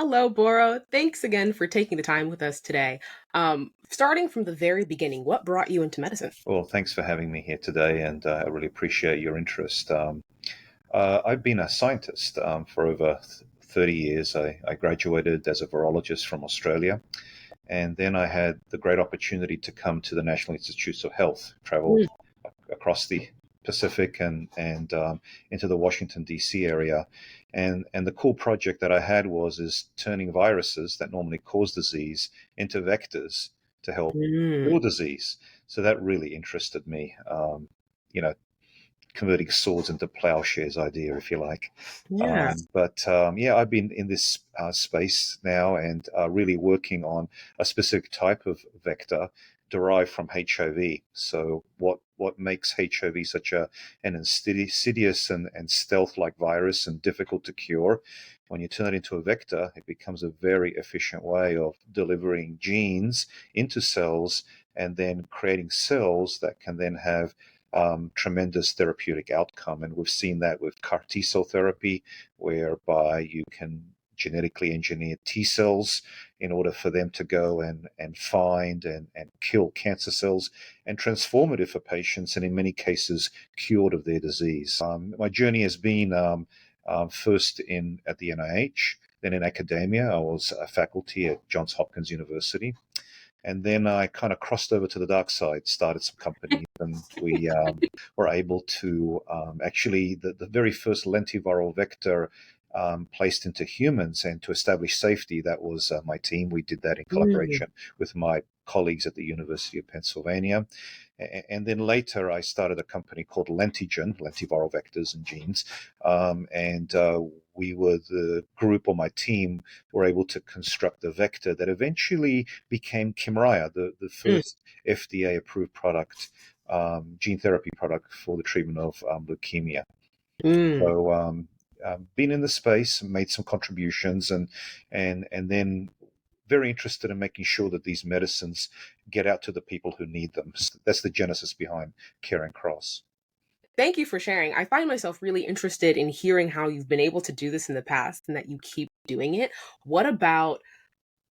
Hello, Boro. Thanks again for taking the time with us today. Starting from the very beginning, what brought you into medicine? Well, thanks for having me here today, and I really appreciate your interest. I've been a scientist for over 30 years. I graduated as a virologist from Australia, and then I had the great opportunity to come to the National Institutes of Health, traveled Mm, across the Pacific and into the Washington D.C. area, and the cool project that I had was turning viruses that normally cause disease into vectors to help mm, cure disease. So that really interested me. You know, converting swords into plowshares idea, if you like. yeah. Yeah, I've been in this space now and really working on a specific type of vector derived from HIV. So what makes HIV such an insidious and stealth-like virus and difficult to cure? When you turn it into a vector, it becomes a very efficient way of delivering genes into cells and then creating cells that can then have tremendous therapeutic outcome. And we've seen that with CAR T cell therapy, whereby you can genetically engineer T cells in order for them to go and find and kill cancer cells, and transformative for patients, and in many cases, cured of their disease. My journey has been first in at the NIH, then in academia. I was a faculty at Johns Hopkins University, and then I kind of crossed over to the dark side, started some companies, and we were able to actually, the very first lentiviral vector placed into humans and to establish safety, that was my team. We did that in Mm, collaboration with my colleagues at the University of Pennsylvania. And then later, I started a company called Lentigen, lentiviral vectors and genes. And we were the group, or my team were able to construct a vector that eventually became Kymriah, the mm, first FDA approved product, gene therapy product for the treatment of leukemia. mm. So, been in the space, made some contributions, and then very interested in making sure that these medicines get out to the people who need them. So that's the genesis behind Caring Cross. Thank you for sharing. I find myself really interested in hearing how you've been able to do this in the past and that you keep doing it. What about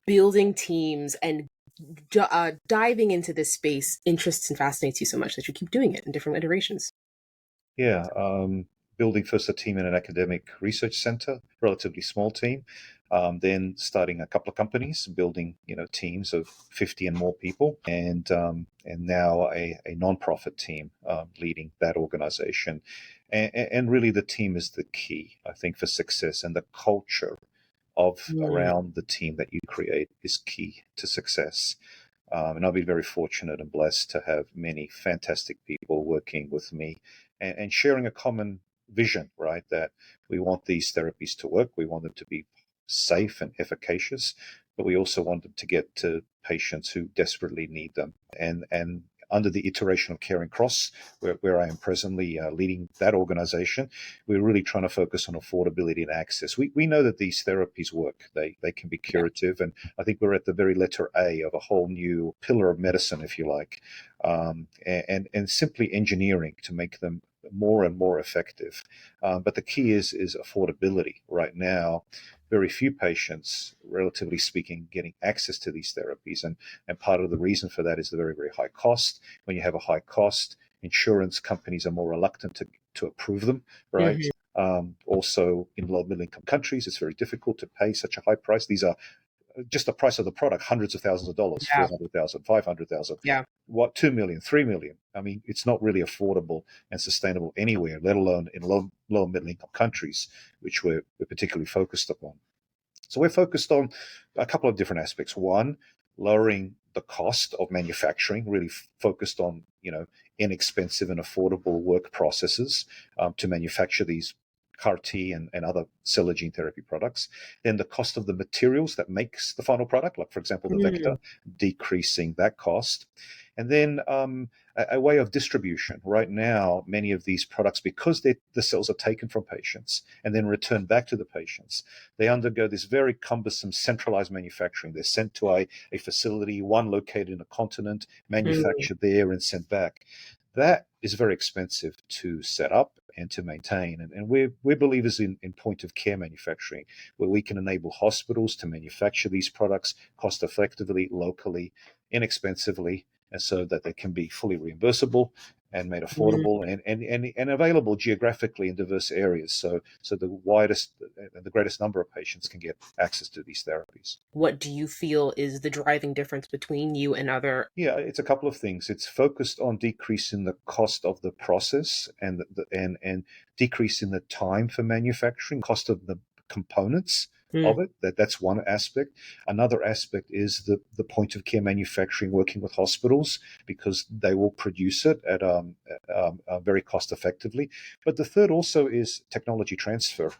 building teams and diving into this space interests and fascinates you so much that you keep doing it in different iterations? Yeah, building first a team in an academic research center, relatively small team. Then starting a couple of companies, building teams of 50 and more people, and now a nonprofit team leading that organization. And really, the team is the key, I think, for success, and the culture of Mm, around the team that you create is key to success. And I've been very fortunate and blessed to have many fantastic people working with me and sharing a common vision, right? That we want these therapies to work, we want them to be safe and efficacious, but we also want them to get to patients who desperately need them. And under the iteration of Caring Cross, where I am presently leading that organization, we're really trying to focus on affordability and access. We know that these therapies work, they can be yeah. curative, and I think we're at the very letter A of a whole new pillar of medicine, if you like, and simply engineering to make them more and more effective. But the key is affordability. Right now, very few patients, relatively speaking, getting access to these therapies, and part of the reason for that is the very, very high cost. When you have a high cost, insurance companies are more reluctant to approve them, right? Mhm. Also, in low middle income countries, it's very difficult to pay such a high price. These are just the price of the product, hundreds of thousands of dollars, Yeah. 400,000, 500,000, Yeah. what, 2 million, 3 million. I mean, it's not really affordable and sustainable anywhere, let alone in low middle income countries, which we're particularly focused upon. So we're focused on a couple of different aspects. One, lowering the cost of manufacturing, really focused on inexpensive and affordable work processes to manufacture these CAR T and other cell gene therapy products. Then the cost of the materials that makes the final product, like for example the vector, Mm, decreasing that cost. And then a way of distribution. Right now, many of these products, because the cells are taken from patients and then returned back to the patients, they undergo this very cumbersome centralized manufacturing. They're sent to a facility, one located in a continent, mm, manufactured there and sent back. That is very expensive to set up and to maintain. And we're believers in point of care manufacturing, where we can enable hospitals to manufacture these products cost effectively, locally, inexpensively, and so that they can be fully reimbursable and made affordable and available geographically in diverse areas. So the widest and the greatest number of patients can get access to these therapies. What do you feel is the driving difference between you and other? Yeah, it's a couple of things. It's focused on decreasing the cost of the process and decreasing the time for manufacturing, cost of the components Mm, of it. That's one aspect. Another aspect is the point of care manufacturing, working with hospitals because they will produce it at very cost effectively. But the third also is technology transfer.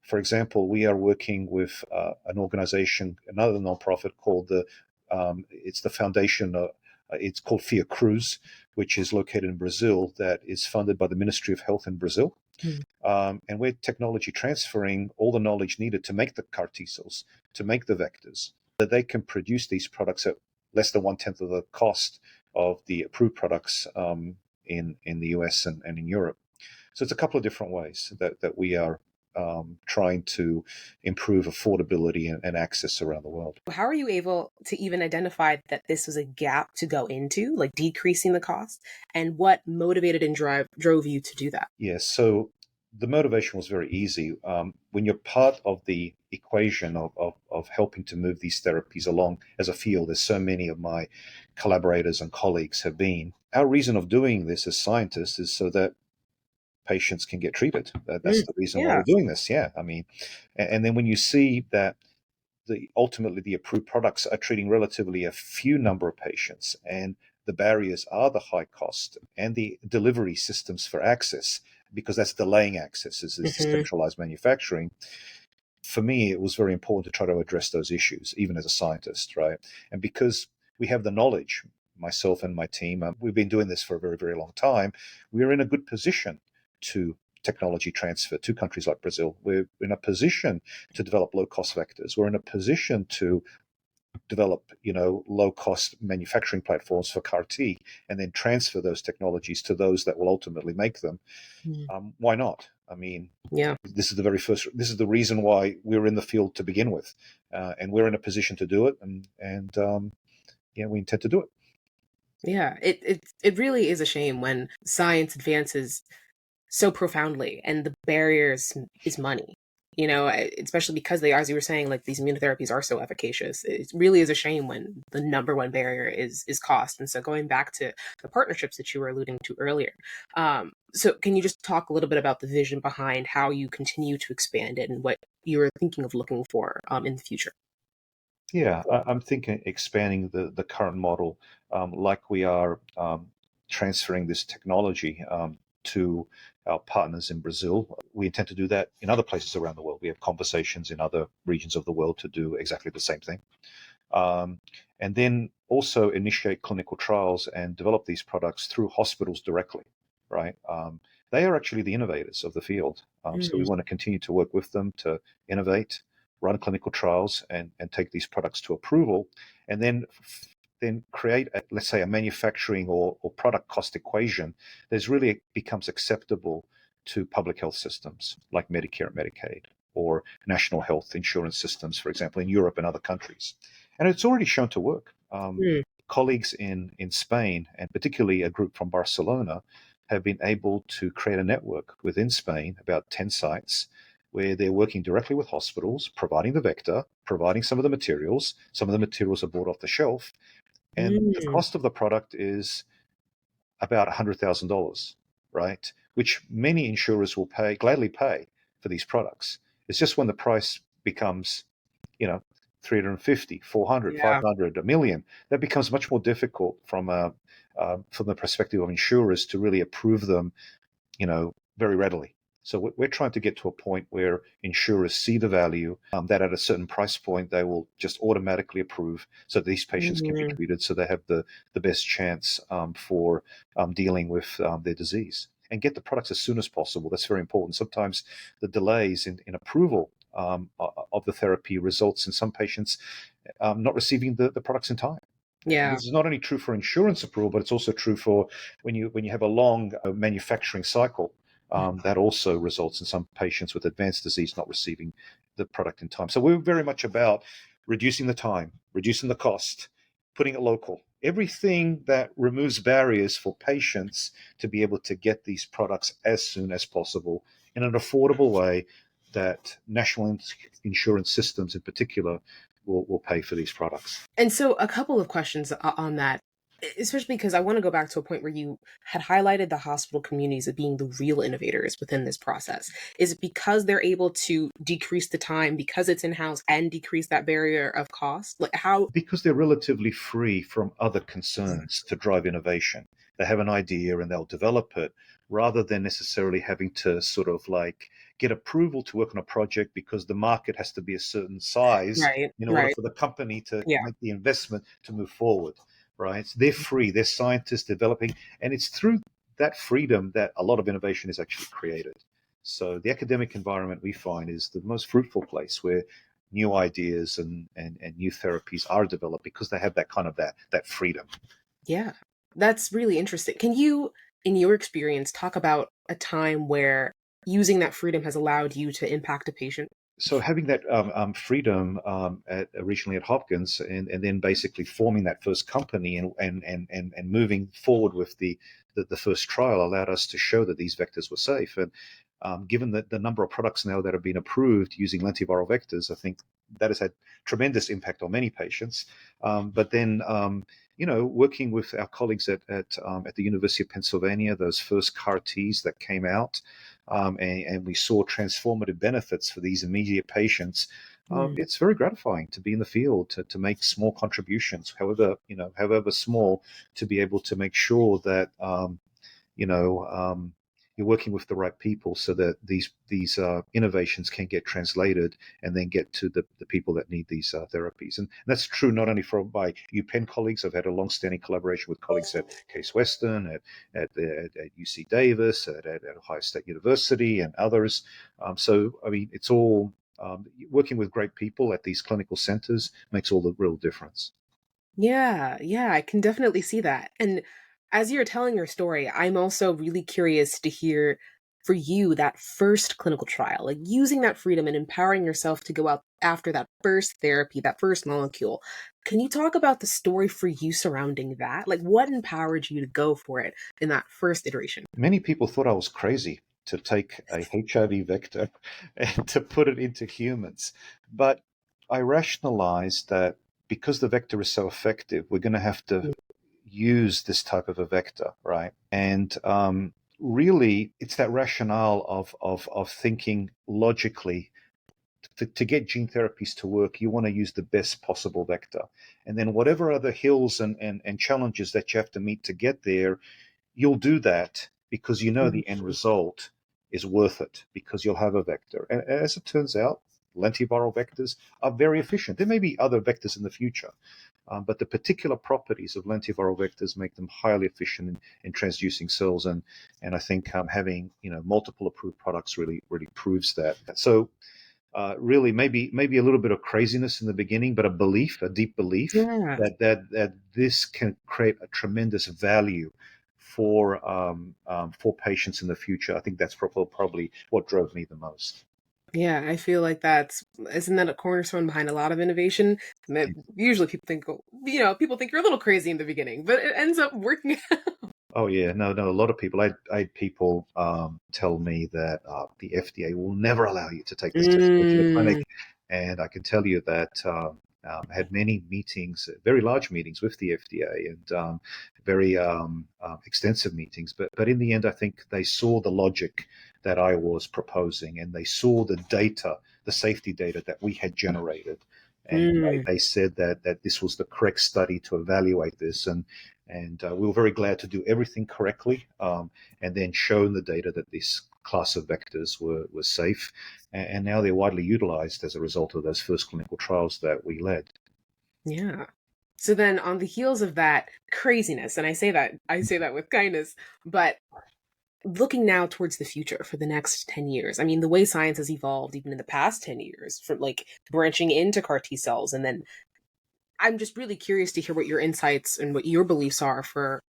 For example, we are working with an organization, another nonprofit called it's the foundation. It's called Fiocruz, which is located in Brazil, that is funded by the Ministry of Health in Brazil. mm, And we're technology transferring all the knowledge needed to make the CAR T cells, to make the vectors, that they can produce these products at less than one tenth of the cost of the approved products in the US and in Europe. So it's a couple of different ways that we are trying to improve affordability and access around the world. How are you able to even identify that this was a gap to go into, like decreasing the cost? And what motivated and drove you to do that? Yes, so the motivation was very easy. When you're part of the equation of helping to move these therapies along as a field, as so many of my collaborators and colleagues have been, our reason of doing this as scientists is so that patients can get treated. That's Mm, the reason why yeah. we're doing this. Yeah, I mean, and then when you see that ultimately the approved products are treating relatively a few number of patients, and the barriers are the high cost and the delivery systems for access, because that's delaying access is Hmm. centralized manufacturing. For me, it was very important to try to address those issues, even as a scientist, right? And because we have the knowledge, myself and my team, we've been doing this for a very, very long time. We're in a good position to technology transfer to countries like Brazil. We're in a position to develop low cost vectors. We're in a position to develop, low cost manufacturing platforms for CAR T and then transfer those technologies to those that will ultimately make them. Mm, Why not? I mean, yeah. this is the reason why we're in the field to begin with, and we're in a position to do it, and yeah, we intend to do it. Yeah. It really is a shame when science advances so profoundly and the barriers is money. Especially because they, as you were saying, like these immunotherapies are so efficacious. It really is a shame when the number one barrier is cost. And so going back to the partnerships that you were alluding to earlier, so can you just talk a little bit about the vision behind how you continue to expand it and what you're thinking of looking for in the future? Yeah, I'm thinking expanding the current model, like we are transferring this technology to our partners in Brazil. We intend to do that in other places around the world. We have conversations in other regions of the world to do exactly the same thing. Um, and then also initiate clinical trials and develop these products through hospitals directly, right? They are actually the innovators of the field. So we Mm, want to continue to work with them to innovate, run clinical trials, and take these products to approval, and then create, let's say, a manufacturing or product cost equation that really becomes acceptable to public health systems like Medicare and Medicaid or national health insurance systems, for example, in Europe and other countries. And it's already shown to work. mm, Colleagues in Spain, and particularly a group from Barcelona, have been able to create a network within Spain, about 10 sites, where they're working directly with hospitals, providing the vector, providing some of the materials. Some of the materials are bought off the shelf, and the mm, cost of the product is about $100,000, right? Which many insurers will gladly pay for these products. It's just when the price becomes, you know, 350, 400, yeah. 500, a million, that becomes much more difficult from the perspective of insurers to really approve them, very readily. So we're trying to get to a point where insurers see the value, that at a certain price point they will just automatically approve, so that these patients can be Mm, treated, so they have the best chance for dealing with their disease and get the products as soon as possible. That's very important. Sometimes the delays in approval of the therapy results in some patients not receiving the products in time. Yeah. This is not only true for insurance approval, but it's also true for when you have a long manufacturing cycle. That also results in some patients with advanced disease not receiving the product in time. So we're very much about reducing the time, reducing the cost, putting it local. Everything that removes barriers for patients to be able to get these products as soon as possible in an affordable way that national insurance systems in particular will pay for these products. And so a couple of questions on that, especially because I want to go back to a point where you had highlighted the hospital communities as being the real innovators within this process. Is it because they're able to decrease the time because it's in-house and decrease that barrier of cost? Like how? Because they're relatively free from other concerns to drive innovation. They have an idea and they'll develop it rather than necessarily having to sort of like get approval to work on a project because the market has to be a certain size Right, in order right. for the company to Yeah. make the investment to move forward, right? So they're free, they're scientists developing, and it's through that freedom that a lot of innovation is actually created. So the academic environment we find is the most fruitful place where new ideas and new therapies are developed because they have that kind of that freedom. Yeah. That's really interesting. Can you, in your experience, talk about a time where using that freedom has allowed you to impact a patient? So having that freedom originally at Hopkins and then basically forming that first company and moving forward with the first trial allowed us to show that these vectors were safe. And given the number of products now that have been approved using lentiviral vectors, I think that has had tremendous impact on many patients. But then, working with our colleagues at the University of Pennsylvania, those first CAR Ts that came out, and we saw transformative benefits for these immediate patients. Mm. It's very gratifying to be in the field to make small contributions, however small, to be able to make sure that you know, you're working with the right people so that these innovations can get translated and then get to the people that need these therapies. And that's true not only for my UPenn colleagues. I've had a long-standing collaboration with colleagues at Case Western, at UC Davis, at Ohio State University, and others. So, I mean, it's all working with great people at these clinical centers makes all the real difference. Yeah, yeah, I can definitely see that. And as you're telling your story, I'm also really curious to hear for you that first clinical trial, like using that freedom and empowering yourself to go out after that first therapy, that first molecule. Can you talk about the story for you surrounding that? Like what empowered you to go for it in that first iteration? Many people thought I was crazy to take a HIV vector and to put it into humans. But I rationalized that because the vector is so effective, we're going to have to use this type of a vector, right? And really, it's that rationale of thinking logically. To get gene therapies to work, you want to use the best possible vector. And then whatever other hills and challenges that you have to meet to get there, you'll do that because you know the end Mhm. result is worth it because you'll have a vector. And as it turns out, lentiviral vectors are very efficient. There may be other vectors in the future, but the particular properties of lentiviral vectors make them highly efficient in transducing cells. And I think having multiple approved products really proves that. So really maybe a little bit of craziness in the beginning, but a deep belief Yeah. that this can create a tremendous value for patients in the future. I think that's probably what drove me the most. Yeah, I feel like isn't that a cornerstone behind a lot of innovation? That usually people think, oh, people think you're a little crazy in the beginning, but it ends up working. Oh yeah, no. A lot of people. I had people tell me that the FDA will never allow you to take this test into the Mm, clinic, and I can tell you that I had many meetings, very large meetings with the FDA, and very extensive meetings. But in the end, I think they saw the logic that I was proposing, and they saw the data, the safety data that we had generated, and mm. they said that this was the correct study to evaluate this, and we were very glad to do everything correctly and then shown the data that this class of vectors were safe. And now they're widely utilized as a result of those first clinical trials that we led. Yeah. So then on the heels of that craziness, and I say that with kindness, but looking now towards the future for the next 10 years, I mean, the way science has evolved even in the past 10 years, from like branching into CAR T cells and then I'm just really curious to hear what your insights and what your beliefs are for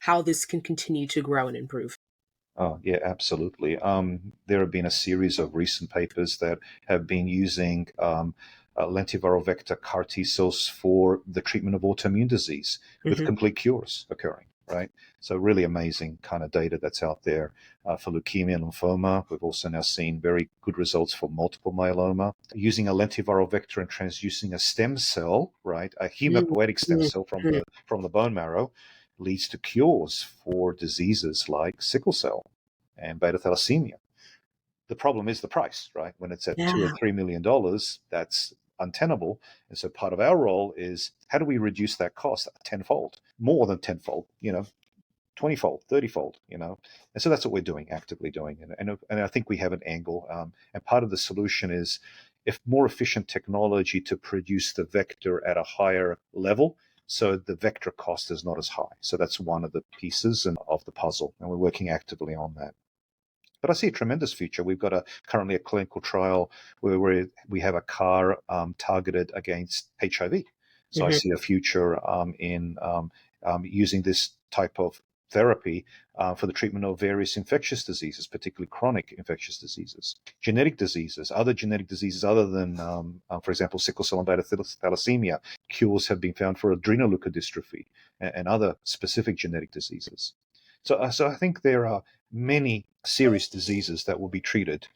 how this can continue to grow and improve. Oh, yeah, absolutely. There have been a series of recent papers that have been using lentiviral vector CAR T cells for the treatment of autoimmune disease with Hmm. complete cures occurring, right? So, really amazing kind of data that's out there for leukemia and lymphoma. We've also now seen very good results for multiple myeloma. Using a lentiviral vector and transducing a stem cell, right, a hematopoietic stem cell Hmm. from the bone marrow, leads to cures for diseases like sickle cell and beta thalassemia. The problem is the price, right? When it's at $2 or Yeah. $3 million, that's untenable. And so part of our role is how do we reduce that cost tenfold, more than tenfold, 20-fold, 30-fold, And so that's what we're doing, actively doing. And I think we have an angle. And part of the solution is if more efficient technology to produce the vector at a higher level, so the vector cost is not as high. So that's one of the pieces of the puzzle, and we're working actively on that. But I see a tremendous future. We've got currently a clinical trial where we have a CAR targeted against HIV. So I Hmm. see a future in using this type of therapy for the treatment of various infectious diseases, particularly chronic infectious diseases, other genetic diseases other than, for example, sickle cell and beta thalassemia. Cures have been found for adrenoleukodystrophy and other specific genetic diseases. So I think there are many serious diseases that will be treated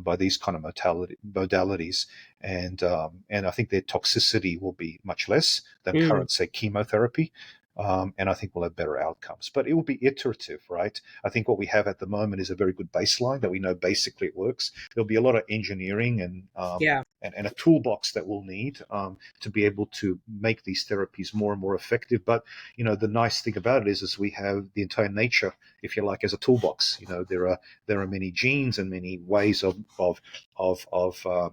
by these kind of modalities, and I think their toxicity will be much less than Mm. current, say, chemotherapy. And I think we'll have better outcomes. But it will be iterative, right? I think what we have at the moment is a very good baseline that we know basically it works. There'll be a lot of engineering Yeah. and a toolbox that we'll need to be able to make these therapies more and more effective. But the nice thing about it is we have the entire nature, if you like, as a toolbox. There are many genes and many ways of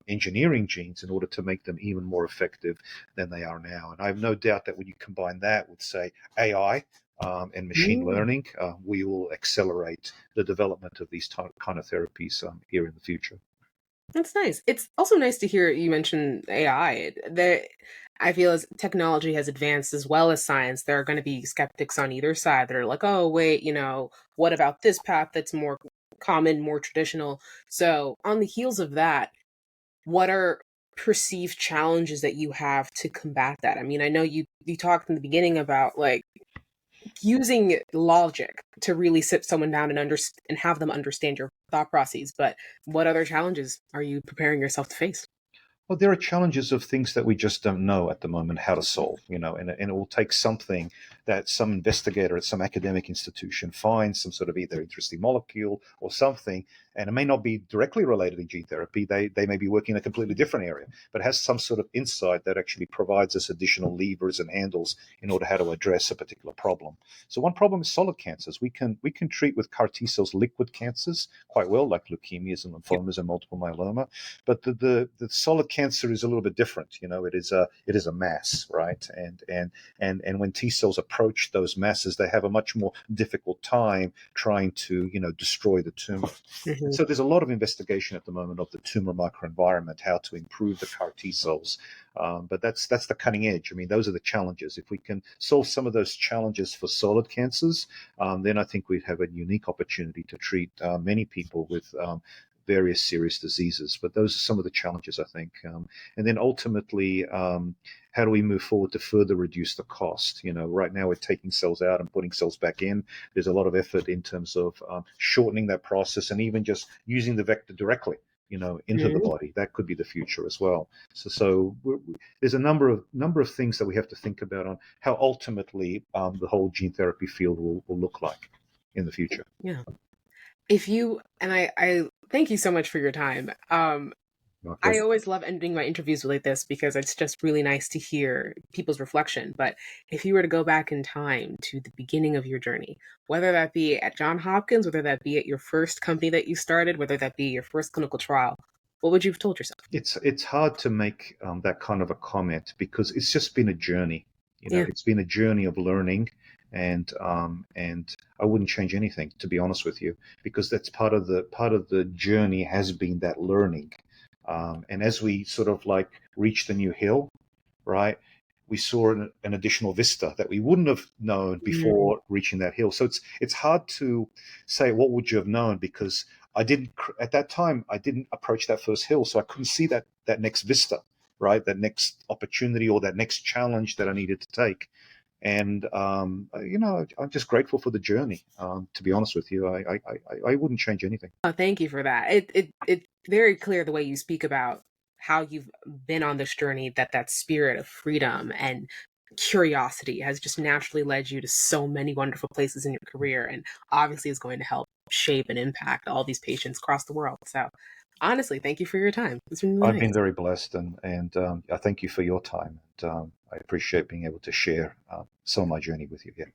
engineering genes in order to make them even more effective than they are now. And I have no doubt that when you combine that with, say, AI and machine Mm. learning, we will accelerate the development of these kind of therapies here in the future. That's nice. It's also nice to hear you mention AI. I feel as technology has advanced as well as science, there are going to be skeptics on either side that are like, oh, wait, what about this path that's more common, more traditional? So, on the heels of that, what are perceived challenges that you have to combat that? I mean, I know you talked in the beginning about like using logic to really sit someone down and have them understand your thought processes, but what other challenges are you preparing yourself to face? Well, there are challenges of things that we just don't know at the moment how to solve, and it will take something that some investigator at some academic institution finds some sort of either interesting molecule or something, and it may not be directly related to gene therapy. They may be working in a completely different area, but has some sort of insight that actually provides us additional levers and handles in order how to address a particular problem. So one problem is solid cancers. We can treat with CAR T cells liquid cancers quite well, like leukemias and Yep. lymphomas and multiple myeloma. But the solid cancer is a little bit different. It is a mass, right? And when T cells approach those masses, they have a much more difficult time trying to destroy the tumor. And Hmm. so there's a lot of investigation at the moment of the tumor microenvironment, how to improve the CAR T cells. But that's the cutting edge. I mean, those are the challenges. If we can solve some of those challenges for solid cancers, then I think we'd have a unique opportunity to treat many people with various serious diseases. But those are some of the challenges, I think. And then ultimately, how do we move forward to further reduce the cost? Right now we're taking cells out and putting cells back in. There's a lot of effort in terms of shortening that process and even just using the vector directly. Into the Hmm. body. That could be the future as well. There's a number of things that we have to think about on how ultimately the whole gene therapy field will look like in the future. Yeah. If you and I thank you so much for your time. My I pleasure. always love ending my interviews like this because it's just really nice to hear people's reflection. But if you were to go back in time to the beginning of your journey, whether that be at Johns Hopkins, whether that be at your first company that you started, whether that be your first clinical trial, what would you have told yourself? It's hard to make that kind of a comment because it's just been a journey. Yeah. It's been a journey of learning, and I wouldn't change anything, to be honest with you, because that's part of the journey has been that learning. And as we sort of like reach the new hill, right? we saw an additional vista that we wouldn't have known Mm. before reaching that hill. So it's hard to say what would you have known, because I didn't at that time I didn't approach that first hill, so I couldn't see that next vista, right? That next opportunity or that next challenge that I needed to take. And I'm just grateful for the journey. To be honest with you, I wouldn't change anything. Oh, thank you for that. It's very clear the way you speak about how you've been on this journey, that that spirit of freedom and curiosity has just naturally led you to so many wonderful places in your career, and obviously is going to help shape and impact all these patients across the world. So, honestly, thank you for your time. It's been really I've been nice. very blessed, and I thank you for your time. And I appreciate being able to share some of my journey with you here.